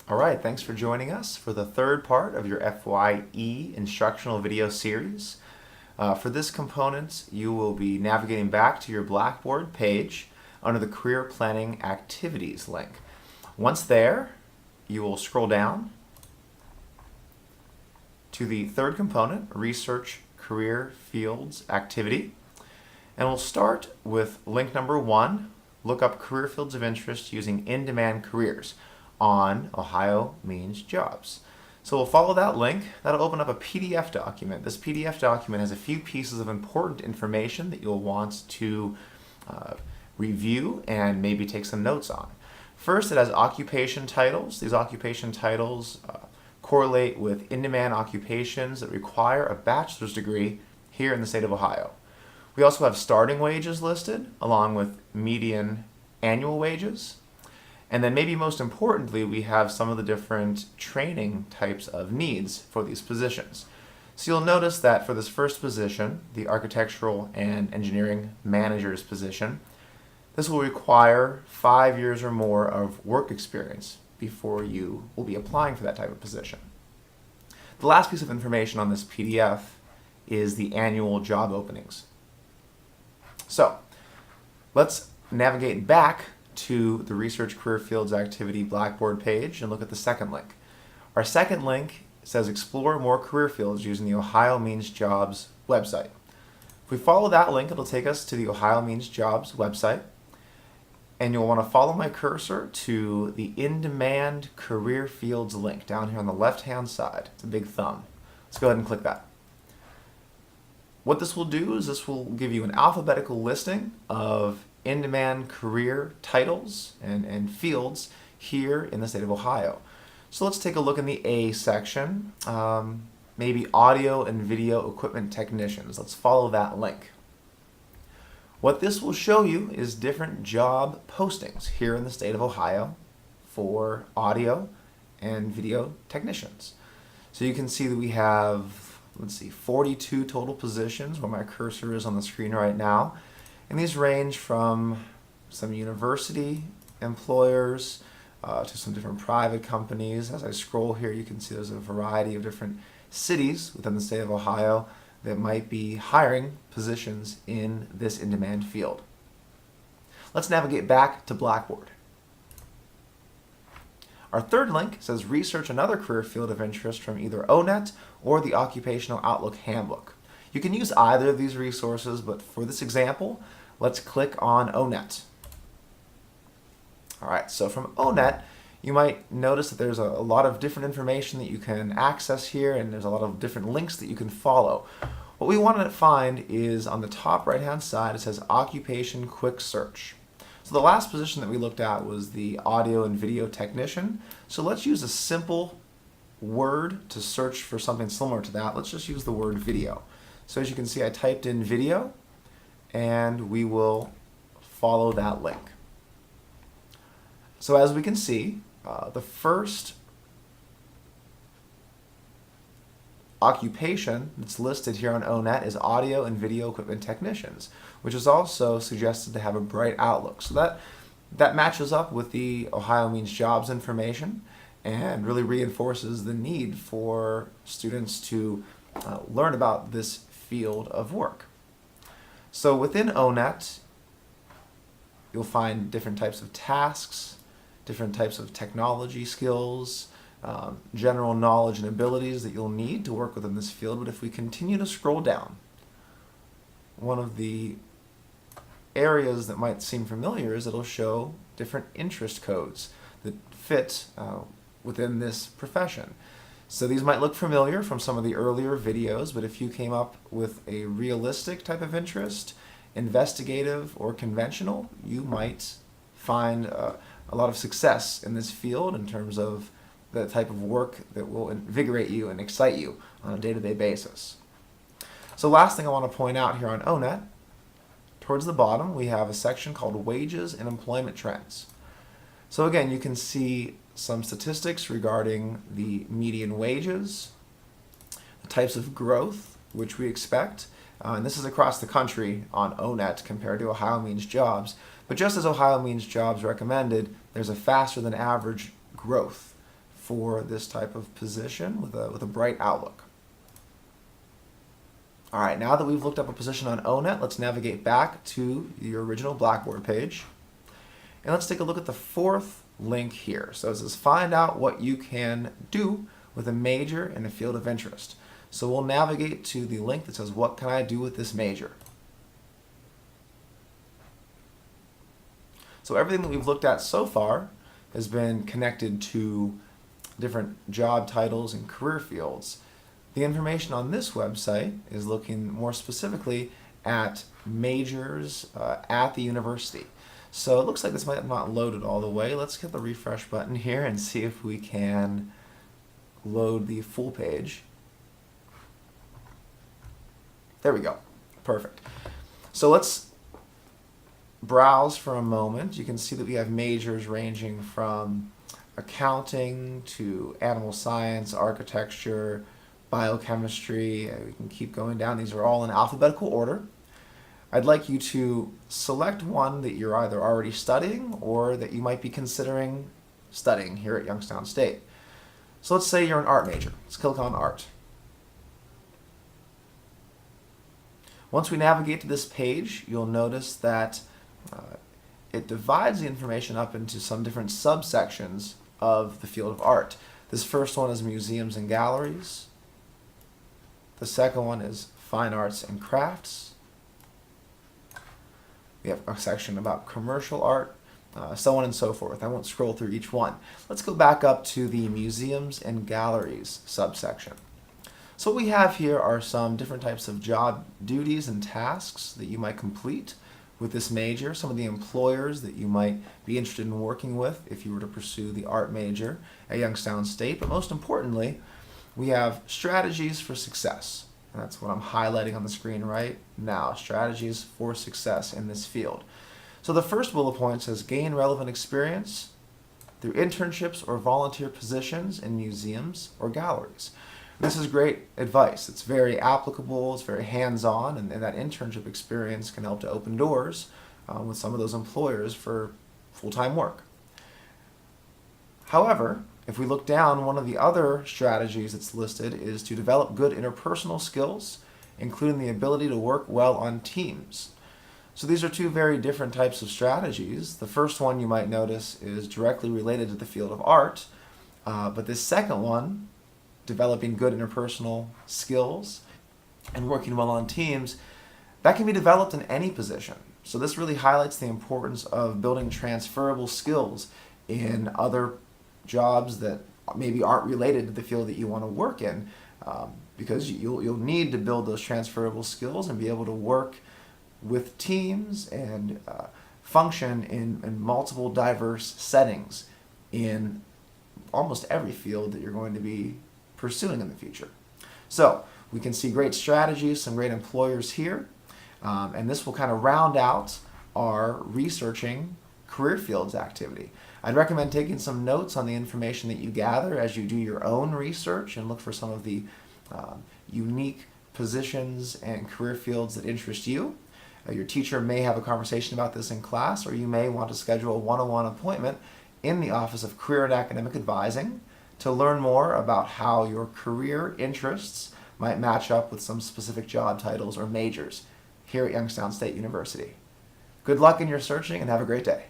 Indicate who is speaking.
Speaker 1: All right, thanks for joining us for the third part of your FYE instructional video series. For this component, you will be navigating back to your Blackboard page under the Career Planning Activities link. Once there, you will scroll down to the third component, Research Career Fields Activity. And we'll start with link number 1, look up career fields of interest using in-demand careers on Ohio Means Jobs. So we'll follow that link. That'll open up a PDF document. This PDF document has a few pieces of important information that you'll want to review and maybe take some notes on. First, it has occupation titles. These occupation titles correlate with in-demand occupations that require a bachelor's degree here in the state of Ohio. We also have starting wages listed along with median annual wages. And then maybe most importantly, we have some of the different training types of needs for these positions. So you'll notice that for this first position, the architectural and engineering manager's position, this will require 5 years or more of work experience before you will be applying for that type of position. The last piece of information on this PDF is the annual job openings. So let's navigate back to the Research Career Fields Activity Blackboard page and look at the second link. Our second link says explore more career fields using the Ohio Means Jobs website. If we follow that link, it'll take us to the Ohio Means Jobs website, and you'll want to follow my cursor to the in-demand career fields link down here on the left-hand side. It's a big thumb. Let's go ahead and click that. What this will do is this will give you an alphabetical listing of in-demand career titles and fields here in the state of Ohio. So let's take a look in the A section, maybe audio and video equipment technicians. Let's follow that link. What this will show you is different job postings here in the state of Ohio for audio and video technicians. So you can see that we have, 42 total positions where my cursor is on the screen right now. And these range from some university employers to some different private companies. As I scroll here, you can see there's a variety of different cities within the state of Ohio that might be hiring positions in this in-demand field. Let's navigate back to Blackboard. Our third link says research another career field of interest from either ONET or the Occupational Outlook Handbook. You can use either of these resources, but for this example, let's click on ONET. All right, so from ONET, you might notice that there's a lot of different information that you can access here, and there's a lot of different links that you can follow. What we want to find is on the top right-hand side, it says Occupation Quick Search. So the last position that we looked at was the audio and video technician. So let's use a simple word to search for something similar to that. Let's just use the word video. So as you can see, I typed in video, and we will follow that link. So as we can see, the first occupation that's listed here on ONET is audio and video equipment technicians, which is also suggested to have a bright outlook. So that matches up with the Ohio Means Jobs information and really reinforces the need for students to learn about this field of work. So within ONET, you'll find different types of tasks, different types of technology skills, general knowledge and abilities that you'll need to work within this field. But if we continue to scroll down, one of the areas that might seem familiar is it'll show different interest codes that fit within this profession. So these might look familiar from some of the earlier videos, but if you came up with a realistic type of interest, investigative or conventional, you might find a lot of success in this field in terms of the type of work that will invigorate you and excite you on a day-to-day basis. So last thing I want to point out here on ONET, towards the bottom we have a section called Wages and Employment Trends. So again, you can see some statistics regarding the median wages, the types of growth which we expect, and this is across the country on ONET compared to Ohio Means Jobs. But just as Ohio Means Jobs recommended, there's a faster than average growth for this type of position with a bright outlook. All right, now that we've looked up a position on O-Net, let's navigate back to your original Blackboard page. And let's take a look at the fourth link here. So it says find out what you can do with a major in a field of interest. So we'll navigate to the link that says what can I do with this major. So everything that we've looked at so far has been connected to different job titles and career fields. The information on this website is looking more specifically at majors at the university. So it looks like this might have not loaded all the way. Let's hit the refresh button here and see if we can load the full page. There we go. Perfect. So let's browse for a moment. You can see that we have majors ranging from accounting to animal science, architecture, biochemistry. We can keep going down. These are all in alphabetical order. I'd like you to select one that you're either already studying or that you might be considering studying here at Youngstown State. So let's say you're an art major. Let's click on art. Once we navigate to this page, you'll notice that it divides the information up into some different subsections of the field of art. This first one is museums and galleries. The second one is fine arts and crafts. We have a section about commercial art, so on and so forth. I won't scroll through each one. Let's go back up to the museums and galleries subsection. So what we have here are some different types of job duties and tasks that you might complete with this major, some of the employers that you might be interested in working with if you were to pursue the art major at Youngstown State. But most importantly, we have strategies for success. And that's what I'm highlighting on the screen right now, strategies for success in this field. So the first bullet point says gain relevant experience through internships or volunteer positions in museums or galleries. This is great advice. It's very applicable, it's very hands-on, and that internship experience can help to open doors with some of those employers for full-time work. However, if we look down, one of the other strategies that's listed is to develop good interpersonal skills, including the ability to work well on teams. So these are two very different types of strategies. The first one you might notice is directly related to the field of art, but this second one, developing good interpersonal skills and working well on teams, that can be developed in any position. So this really highlights the importance of building transferable skills in other jobs that maybe aren't related to the field that you want to work in, because you'll need to build those transferable skills and be able to work with teams and function in multiple diverse settings in almost every field that you're going to be pursuing in the future. So we can see great strategies, some great employers here, and this will kind of round out our researching career fields activity. I'd recommend taking some notes on the information that you gather as you do your own research and look for some of the unique positions and career fields that interest you. Your teacher may have a conversation about this in class, or you may want to schedule a one-on-one appointment in the Office of Career and Academic Advising to learn more about how your career interests might match up with some specific job titles or majors here at Youngstown State University. Good luck in your searching and have a great day.